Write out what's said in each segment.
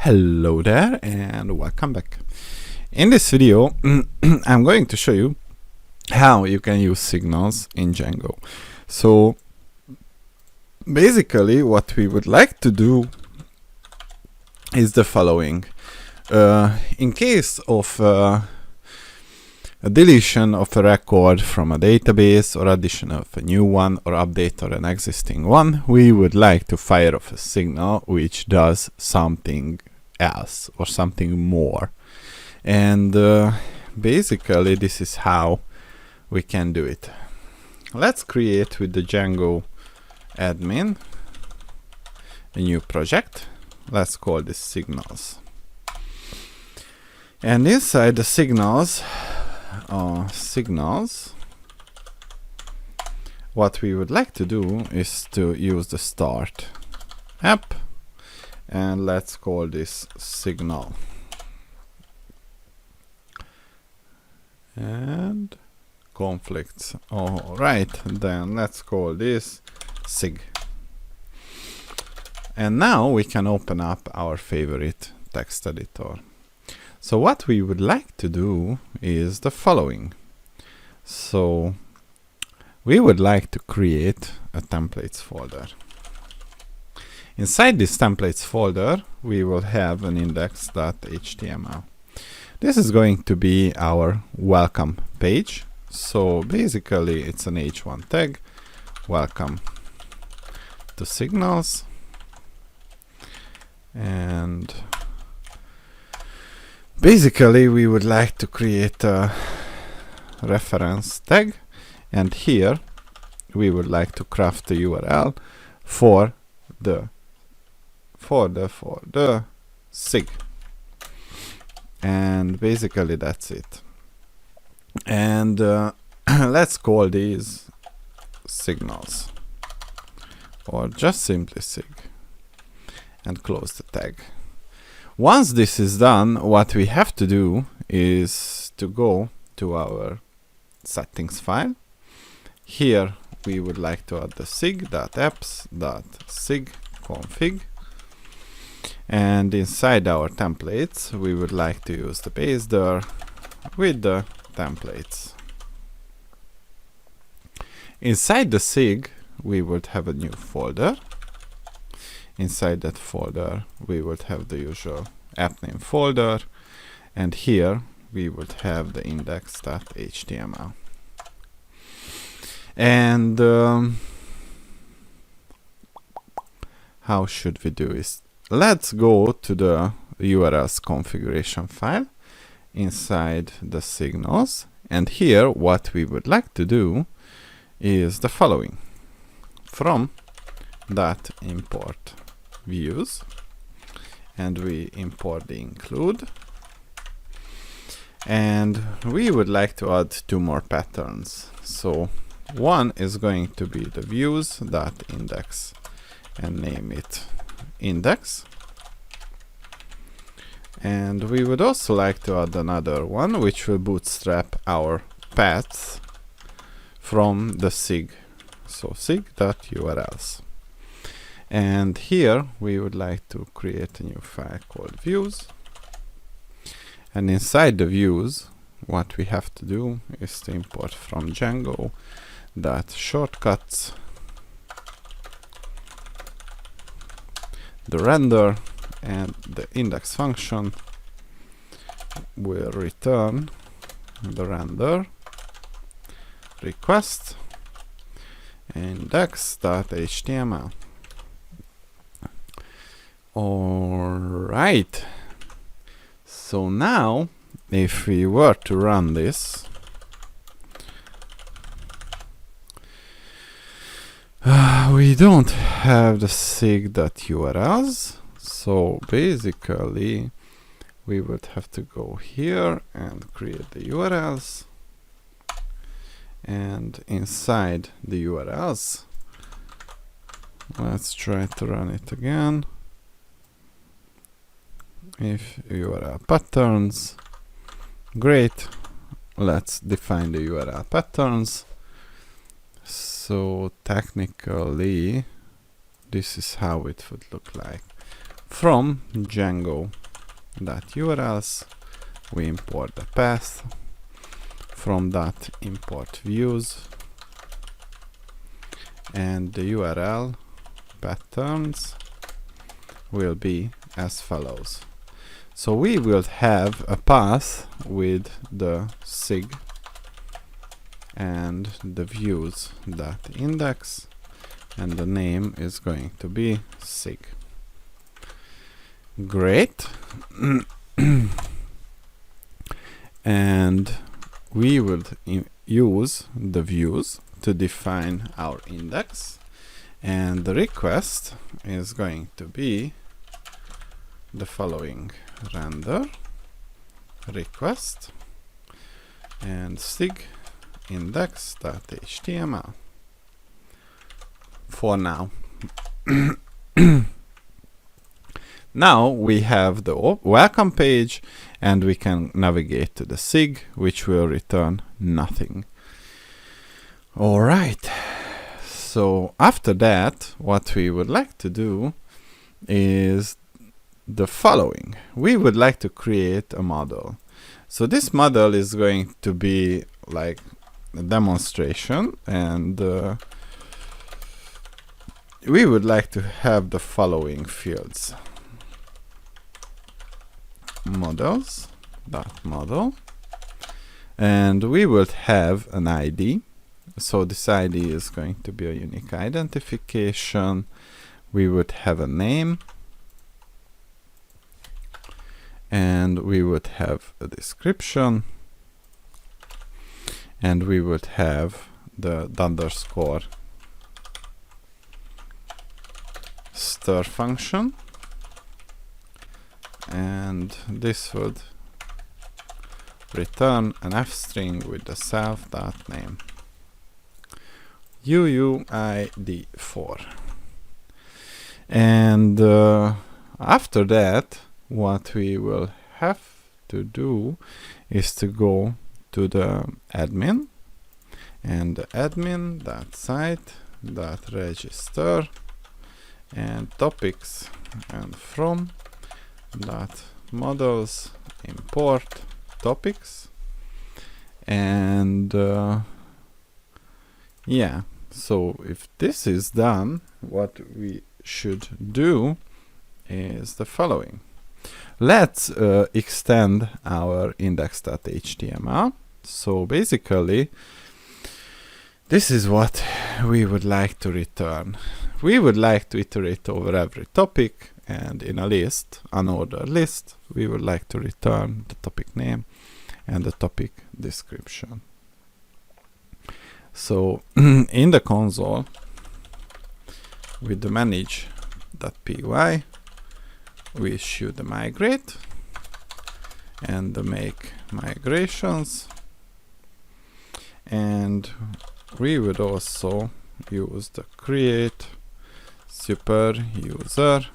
Hello there and welcome back. In this video I'm going to show you how you can use signals in Django. So basically what we would like to do is the following. In case of a deletion of a record from a database or addition of a new one or update on an existing one, we would like to fire off a signal which does something else or something more. And basically this is how we can do it. Let's create with the Django admin a new project. Let's call this signals. And inside the signals, what we would like to do is to use the start app, and let's call this signal. And conflicts. All right, then let's call this sig. And now we can open up our favorite text editor. So what we would like to do is the following. So we would like to create a templates folder. Inside this templates folder, we will have an index.html. This is going to be our welcome page. So basically it's an h1 tag, welcome to signals. And basically we would like to create a reference tag, and here we would like to craft the URL for the sig, and basically that's it. And let's call these signals or just simply sig and close the tag. Once this is done, what we have to do is to go to our settings file. Here we would like to add the sig.apps.sig config, and inside our templates we would like to use the base there with the templates. Inside the sig we would have a new folder. Inside that folder we would have the usual app name folder, and here we would have the index.html. And how should we do is, let's go to the URLs configuration file inside the signals, and here what we would like to do is the following. From that import views, and we import the include, and we would like to add two more patterns. So one is going to be the views.index and name it index, and we would also like to add another one which will bootstrap our paths from the sig, so sig.urls. And here we would like to create a new file called views, and inside the views what we have to do is to import from Django that shortcuts, the render, and the index function will return the render request index.html. Alright, so now if we were to run this, we don't have the sig.urls, so basically we would have to go here and create the URLs, and inside the URLs let's try to run it again. If URL patterns, great, let's define the URL patterns. So technically this is how it would look like. From Django.urls, we import the path. From that, import views, and the URL patterns will be as follows. So we will have a path with the sig and the views that index, and the name is going to be sig. Great. And we will use the views to define our index, and the request is going to be the following: render request and sig index.html for now. Now we have the welcome page, and we can navigate to the sig, which will return nothing. All right. So after that, what we would like to do is the following. We would like to create a model. So this model is going to be like a demonstration, and we would like to have the following fields: models.model, and we will have an ID. So this ID is going to be a unique identification. We would have a name, and we would have a description, and we would have the underscore stir function, and this would return an f string with the self.name UUID4. And after that, what we will have to do is to go to the admin, and the admin.site.register and topics, and from that models import topics, and yeah. So if this is done, what we should do is the following. Let's extend our index.html. So basically, this is what we would like to return. We would like to iterate over every topic, and in a list, an ordered list, we would like to return the topic name and the topic description. So in the console, with the manage.py, we issue the migrate and the make migrations, and we would also use the create super user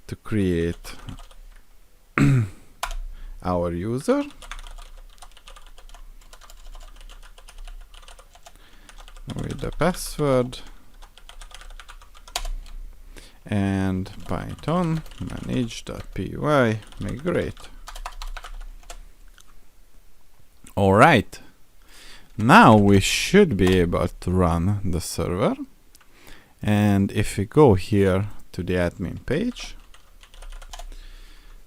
to create our user, with the password, and Python manage.py migrate. All right. Now we should be able to run the server, and if we go here to the admin page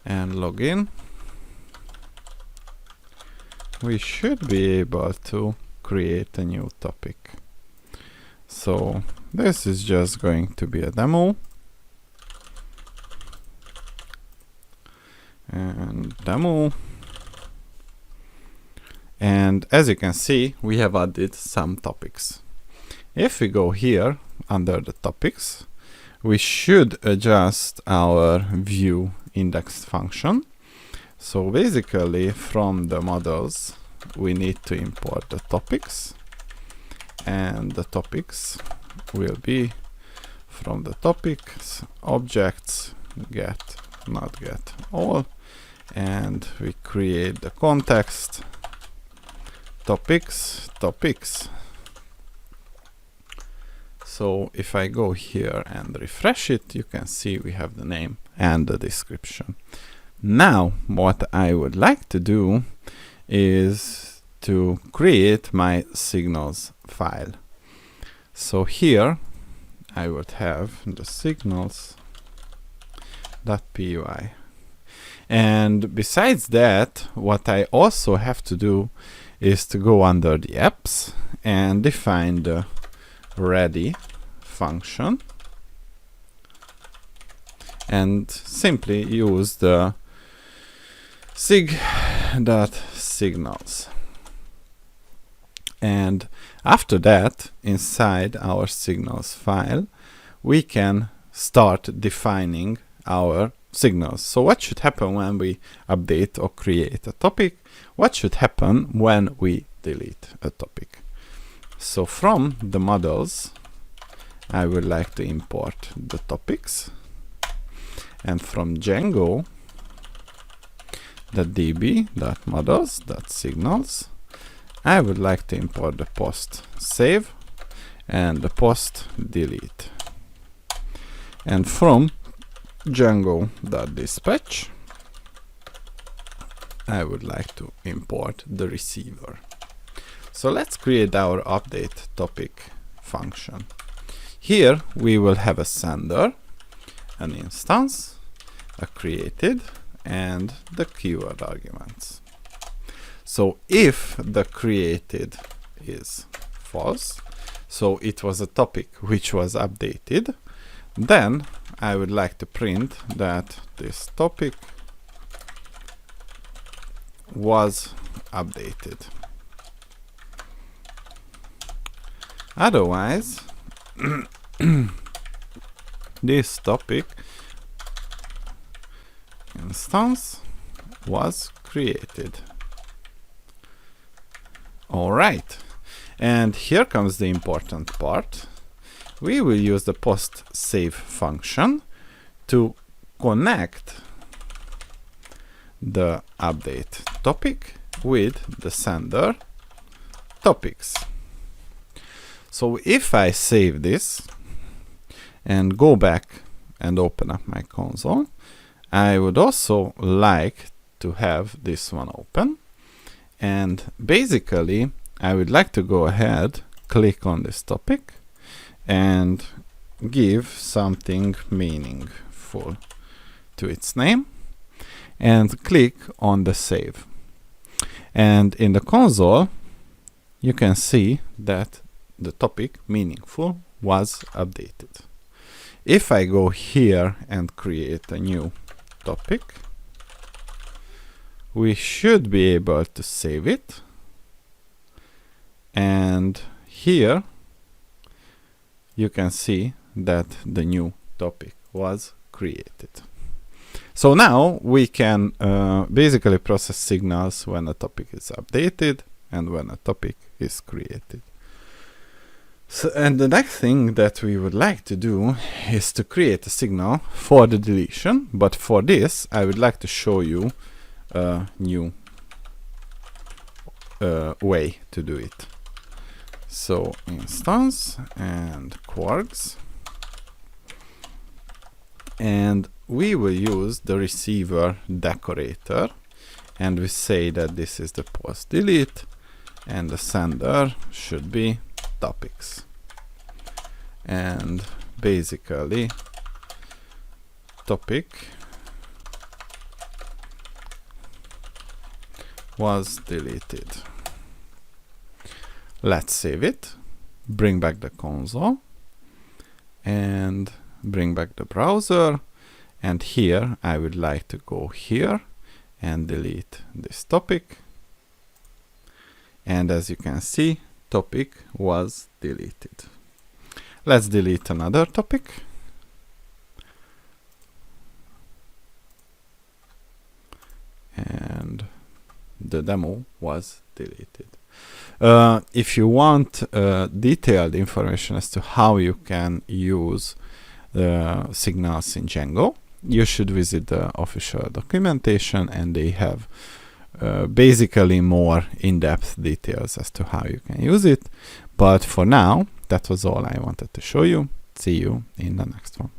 and log in, we should be able to create a new topic. So this is just going to be a demo, and demo. And as you can see, we have added some topics. If we go here under the topics, we should adjust our view index function. So basically, from the models, we need to import the topics, and the topics will be from the topics objects get, not get all, and we create the context topics. So So if I go here and refresh it, you can see we have the name and the description. Now, what I would like to do is to create my signals file. So here I would have the signals.py. And besides that, what I also have to do is to go under the apps and define the ready function and simply use the sig.signals. And after that, inside our signals file, we can start defining our signals. So what should happen when we update or create a topic? What should happen when we delete a topic? So from the models, I would like to import the topics. And from Django, the db.models.signals, I would like to import the post save and the post delete. And from Django.dispatch, I would like to import the receiver. So let's create our update topic function. Here we will have a sender, an instance, a created, and the keyword arguments. So if the created is false, so it was a topic which was updated, then I would like to print that this topic was updated. Otherwise, this topic instance was created. All right, and here comes the important part. We will use the post save function to connect the update topic with the sender topics. So if I save this and go back and open up my console, I would also like to have this one open. And basically, I would like to go ahead, click on this topic, and give something meaningful to its name, and click on the save. And in the console, you can see that the topic meaningful was updated. If I go here and create a new topic, we should be able to save it, and here you can see that the new topic was created. So now we can basically process signals when a topic is updated and when a topic is created. So, and the next thing that we would like to do is to create a signal for the deletion, but for this I would like to show you a new way to do it. So instance and quarks, and we will use the receiver decorator, and we say that this is the post delete and the sender should be topics. And basically topic was deleted. Let's save it, bring back the console, and bring back the browser. And here I would like to go here and delete this topic. And as you can see, topic was deleted. Let's delete another topic. And the demo was deleted. If you want detailed information as to how you can use signals in Django, you should visit the official documentation, and they have basically more in-depth details as to how you can use it. But for now, that was all I wanted to show you. See you in the next one.